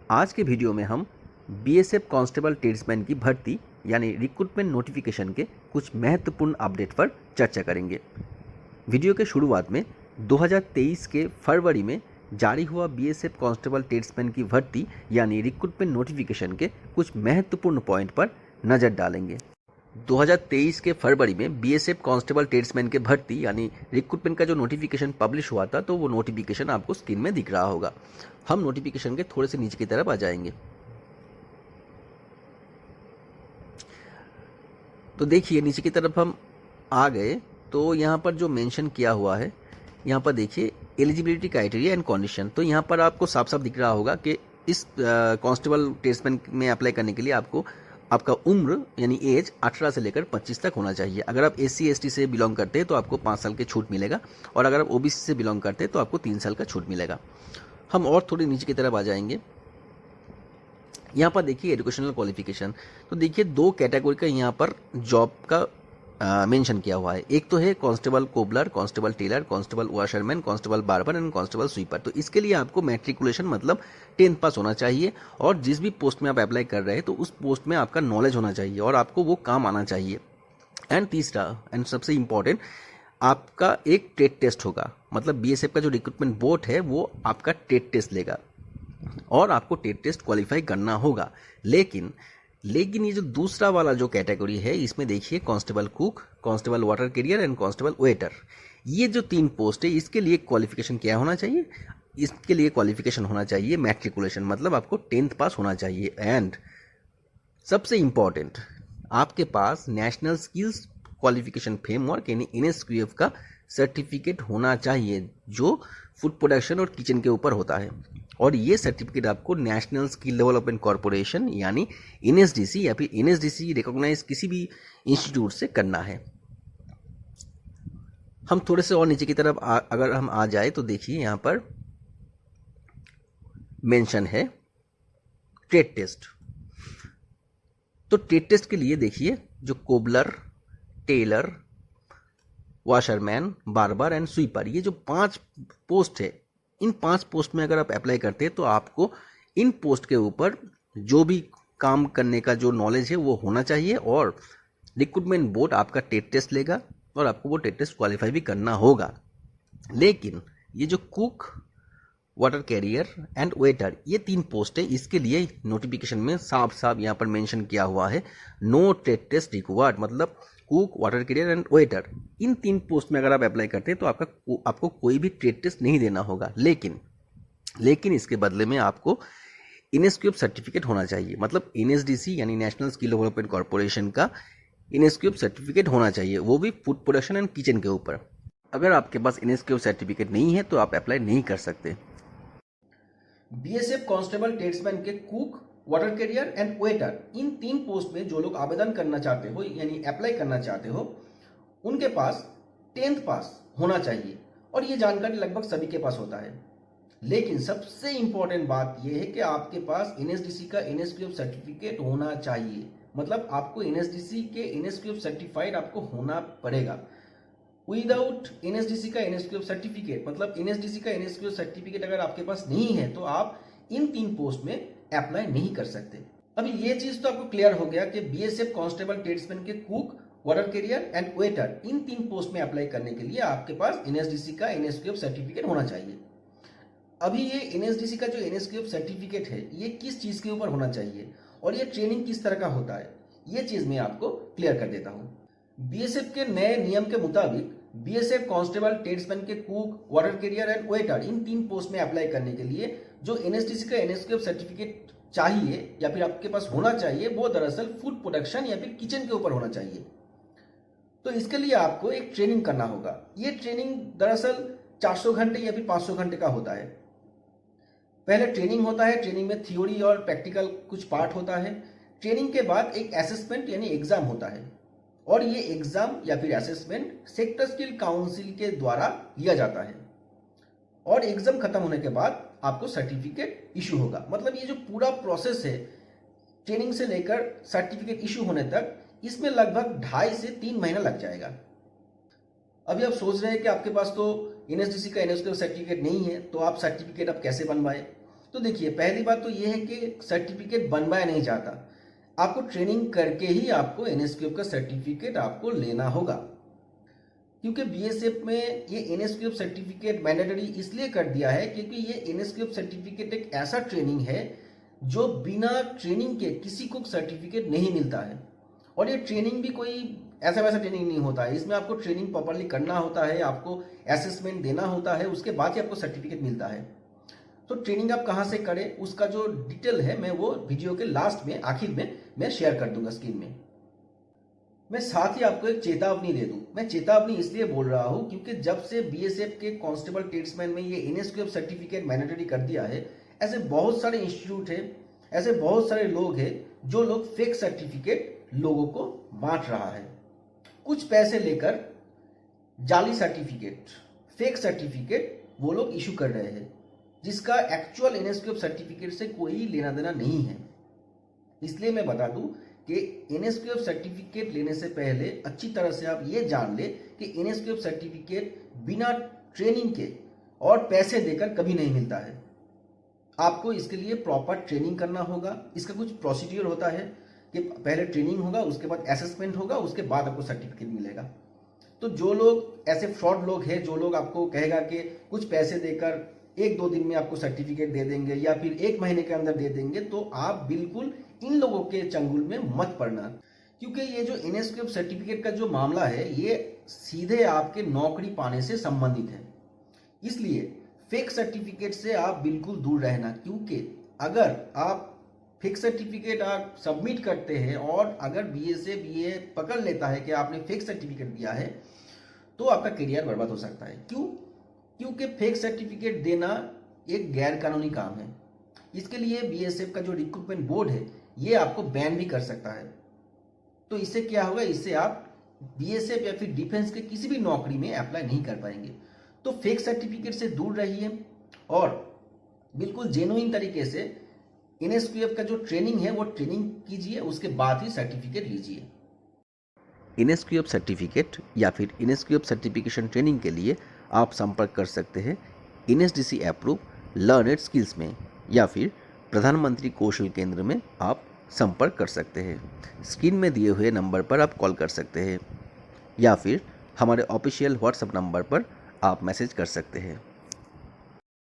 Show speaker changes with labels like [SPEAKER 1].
[SPEAKER 1] आज के वीडियो में हम बीएसएफ कांस्टेबल ट्रेड्समैन की भर्ती यानी रिक्रूटमेंट नोटिफिकेशन के कुछ महत्वपूर्ण अपडेट पर चर्चा करेंगे। वीडियो के शुरुआत में 2023 के फरवरी में जारी हुआ बीएसएफ कांस्टेबल ट्रेड्समैन की भर्ती यानी रिक्रूटमेंट नोटिफिकेशन के कुछ महत्वपूर्ण पॉइंट पर नज़र डालेंगे। 2023 के फरवरी में बीएसएफ कांस्टेबल ट्रेड्समैन के भर्ती यानी रिक्रूटमेंट का जो नोटिफिकेशन पब्लिश हुआ था, तो वो नोटिफिकेशन आपको स्क्रीन में दिख रहा होगा। हम नोटिफिकेशन के थोड़े से नीचे की तरफ आ जाएंगे तो देखिए नीचे की तरफ हम आ गए तो यहाँ पर जो मेंशन किया हुआ है, यहाँ पर देखिए एलिजिबिलिटी क्राइटेरिया एंड कंडीशन। तो यहाँ पर आपको साफ साफ दिख रहा होगा कि इस कांस्टेबल ट्रेड्समैन में अप्लाई करने के लिए आपका उम्र यानी एज 18 से लेकर 25 तक होना चाहिए। अगर आप SC ST से बिलोंग करते हैं तो आपको 5 साल की छूट मिलेगा, और अगर आप OBC से बिलोंग करते हैं तो आपको 3 साल का छूट मिलेगा। हम और थोड़ी नीचे की तरफ आ जाएंगे। यहाँ पर देखिए एजुकेशनल क्वालिफिकेशन। तो देखिए 2 कैटेगरी का यहाँ पर जॉब का मेंशन किया हुआ है। एक तो है constable cobbler, constable tailor, constable washerman, constable barber and constable sweeper. तो इसके लिए आपको मैट्रिकुलेशन मतलब 10th पास होना चाहिए, और जिस भी पोस्ट में आप अप्लाई कर रहे हैं तो उस पोस्ट में आपका नॉलेज होना चाहिए और आपको वो काम आना चाहिए। एंड तीसरा एंड सबसे इम्पॉर्टेंट, आपका एक टेट टेस्ट होगा। मतलब बीएसएफ का जो रिक्रूटमेंट बोर्ड है वो आपका टेट टेस्ट लेगा और आपको टेट टेस्ट क्वालिफाई करना होगा। लेकिन ये जो दूसरा वाला जो कैटेगरी है, इसमें देखिए constable cook, constable water career and constable waiter, ये जो 3 पोस्ट है इसके लिए क्वालिफिकेशन क्या होना चाहिए? इसके लिए क्वालिफिकेशन होना चाहिए मैट्रिकुलेशन, मतलब आपको 10th पास होना चाहिए। एंड सबसे इम्पॉर्टेंट, आपके पास नेशनल स्किल्स क्वालिफिकेशन फ्रेमवर्क यानी NSQF का सर्टिफिकेट होना चाहिए, जो फूड प्रोडक्शन और किचन के ऊपर होता है। और ये सर्टिफिकेट आपको नेशनल स्किल डेवलपमेंट कॉरपोरेशन यानी NSDC या फिर NSDC रिकॉग्नाइज किसी भी इंस्टीट्यूट से करना है। हम थोड़े से और नीचे की तरफ अगर हम आ जाए तो देखिए यहाँ पर मेंशन है ट्रेड टेस्ट। तो ट्रेड टेस्ट के लिए देखिए जो cobbler, tailor, washerman, barber and sweeper, ये जो 5 पोस्ट है, इन 5 पोस्ट में अगर आप अप्लाई करते हैं तो आपको इन पोस्ट के ऊपर जो भी काम करने का जो नॉलेज है वो होना चाहिए, और रिक्रूटमेंट बोर्ड आपका टेट टेस्ट लेगा और आपको वो टेट टेस्ट क्वालिफाई भी करना होगा। लेकिन ये जो cook, water career and waiter, ये 3 पोस्ट है, इसके लिए नोटिफिकेशन में साफ साफ यहाँ पर मेंशन किया हुआ है नो टेट टेस्ट रिक्वायर्ड। मतलब cook, water career and waiter, in 3 post में अगर आप अप्लाई करते हैं तो आपको कोई भी ट्रेड टेस्ट नहीं देना होगा। लेकिन इसके बदले में आपको NSQF सर्टिफिकेट होना चाहिए। मतलब NSDC यानी नेशनल स्किल डेवलपमेंट कॉरपोरेशन का NSQF सर्टिफिकेट होना चाहिए, वो भी फूड प्रोडक्शन एंड किचन के ऊपर। अगर आपके पास NSQF सर्टिफिकेट नहीं है तो आप अप्लाई नहीं कर सकते।
[SPEAKER 2] बीएसएफ कांस्टेबल ट्रेड्समैन के cook, water career and waiter, in 3 post में जो लोग आवेदन करना चाहते हो यानी अप्लाई करना चाहते हो, उनके पास 10th पास होना चाहिए, और ये जानकारी लगभग सभी के पास होता है। लेकिन सबसे इंपॉर्टेंट बात यह है कि आपके पास NSDC का NSQF सर्टिफिकेट होना चाहिए। मतलब आपको NSDC के NSQF सर्टिफाइड आपको होना पड़ेगा। विदाउट NSDC का NSQF सर्टिफिकेट, मतलब NSDC का NSQF सर्टिफिकेट अगर आपके पास नहीं है तो आप इन 3 पोस्ट में अप्लाई नहीं कर सकते। अभी ये चीज तो आपको क्लियर हो गया कि बीएसएफ कांस्टेबल ट्रेड्समैन के cook, water career and waiter, in 3 post में अप्लाई करने के लिए आपके पास NSDC का NSQF सर्टिफिकेट होना चाहिए। अभी ये NSDC का जो NSQF सर्टिफिकेट है, ये किस चीज के ऊपर होना चाहिए और ये ट्रेनिंग किस तरह का होता है, ये चीज मैं आपको क्लियर कर देता हूँ। बीएसएफ के नए नियम के मुताबिक बीएसएफ कांस्टेबल ट्रेड्समैन के cook, water career and waiter, in 3 post में अप्लाई करने के लिए जो NSDC का NSQF सर्टिफिकेट चाहिए या फिर आपके पास होना चाहिए, वो दरअसल फूड प्रोडक्शन या फिर किचन के ऊपर होना चाहिए। तो इसके लिए आपको एक ट्रेनिंग करना होगा। ये ट्रेनिंग दरअसल 400 घंटे या फिर 500 घंटे का होता है। पहले ट्रेनिंग होता है, ट्रेनिंग में थ्योरी और प्रैक्टिकल कुछ पार्ट होता है। ट्रेनिंग के बाद एक असेसमेंट यानी एग्जाम होता है, और ये एग्जाम या फिर असेसमेंट सेक्टर स्किल काउंसिल के द्वारा लिया जाता है, और एग्जाम खत्म होने के बाद आपको सर्टिफिकेट इशू होगा। मतलब ये जो पूरा प्रोसेस है ट्रेनिंग से लेकर सर्टिफिकेट इशू होने तक, इसमें लगभग 2.5 से 3 महीना लग जाएगा। अभी आप सोच रहे हैं कि आपके पास तो NSDC का NSQF सर्टिफिकेट नहीं है, तो आप सर्टिफिकेट आप कैसे बनवाए? तो देखिए, पहली बात तो ये है कि सर्टिफिकेट बनवाया नहीं जाता, आपको ट्रेनिंग करके ही आपको एनएसक्यूएफ का सर्टिफिकेट आपको लेना होगा। क्योंकि बीएसएफ में ये एनएसक्यूएफ सर्टिफिकेट मैंडेटरी इसलिए कर दिया है क्योंकि ये एनएसक्यूएफ सर्टिफिकेट एक ऐसा ट्रेनिंग है जो बिना ट्रेनिंग के किसी को सर्टिफिकेट नहीं मिलता है। और ये ट्रेनिंग भी कोई ऐसा वैसा ट्रेनिंग नहीं होता है, इसमें आपको ट्रेनिंग प्रॉपरली करना होता है, आपको असेसमेंट देना होता है, उसके बाद ही आपको सर्टिफिकेट मिलता है। तो ट्रेनिंग आप कहाँ से करें उसका जो डिटेल है मैं वो वीडियो के लास्ट में, आखिर में मैं शेयर कर दूंगा स्क्रीन में। मैं साथ ही आपको एक चेतावनी दे दूं। मैं चेतावनी इसलिए बोल रहा हूं क्योंकि जब से बीएसएफ के कांस्टेबल ट्रेड्समैन में ये एनएसक्यूएफ सर्टिफिकेट मैंडेटरी कर दिया है, ऐसे बहुत सारे इंस्टीट्यूट है, ऐसे बहुत सारे लोग हैं जो लोग फेक सर्टिफिकेट लोगों को बांट रहा है। कुछ पैसे लेकर जाली सर्टिफिकेट, फेक सर्टिफिकेट वो लोग इशू कर रहे हैं, जिसका एक्चुअल एनएसक्यूएफ सर्टिफिकेट से कोई लेना देना नहीं है। इसलिए मैं बता दूं कि एनएसक्यूएफ सर्टिफिकेट लेने से पहले अच्छी तरह से आप ये जान ले कि एनएसक्यूएफ सर्टिफिकेट बिना ट्रेनिंग के और पैसे देकर कभी नहीं मिलता है। आपको इसके लिए प्रॉपर ट्रेनिंग करना होगा। इसका कुछ प्रोसीड्यूर होता है कि पहले ट्रेनिंग होगा, उसके बाद असेसमेंट होगा, उसके बाद आपको सर्टिफिकेट मिलेगा। तो जो लोग ऐसे फ्रॉड लोग हैं, जो लोग आपको कहेगा कि कुछ पैसे देकर 1-2 दिन में आपको सर्टिफिकेट दे देंगे या फिर 1 महीने के अंदर दे देंगे, तो आप बिल्कुल इन लोगों के चंगुल में मत पड़ना। क्योंकि ये जो एनएसक्यूएफ सर्टिफिकेट का जो मामला है ये सीधे आपके नौकरी पाने से संबंधित है। इसलिए फेक सर्टिफिकेट से आप बिल्कुल दूर रहना। क्योंकि अगर आप फेक सर्टिफिकेट आप सबमिट करते हैं और अगर बीएसएफ ये पकड़ लेता है कि आपने फेक सर्टिफिकेट दिया है, तो आपका करियर बर्बाद हो सकता है। क्यों? क्योंकि फेक सर्टिफिकेट देना एक गैर कानूनी काम है। इसके लिए बीएसएफ का जो रिक्रूटमेंट बोर्ड है ये आपको बैन भी कर सकता है। तो इससे क्या होगा, इससे आप बीएसएफ या फिर डिफेंस के किसी भी नौकरी में अप्लाई नहीं कर पाएंगे। तो फेक सर्टिफिकेट से दूर रहिए और बिल्कुल जेन्युइन तरीके से एनएसक्यूएफ का जो ट्रेनिंग है वो ट्रेनिंग कीजिए, उसके बाद ही सर्टिफिकेट लीजिए।
[SPEAKER 1] एनएसक्यूएफ सर्टिफिकेट या फिर एनएसक्यूएफ सर्टिफिकेशन ट्रेनिंग के लिए आप संपर्क कर सकते हैं एनएसडीसी अप्रूव लर्न स्किल्स में, या फिर प्रधानमंत्री कौशल केंद्र में आप संपर्क कर सकते हैं। स्क्रीन में दिए हुए नंबर पर आप कॉल कर सकते हैं या फिर हमारे ऑफिशियल व्हाट्सएप नंबर पर आप मैसेज कर सकते हैं।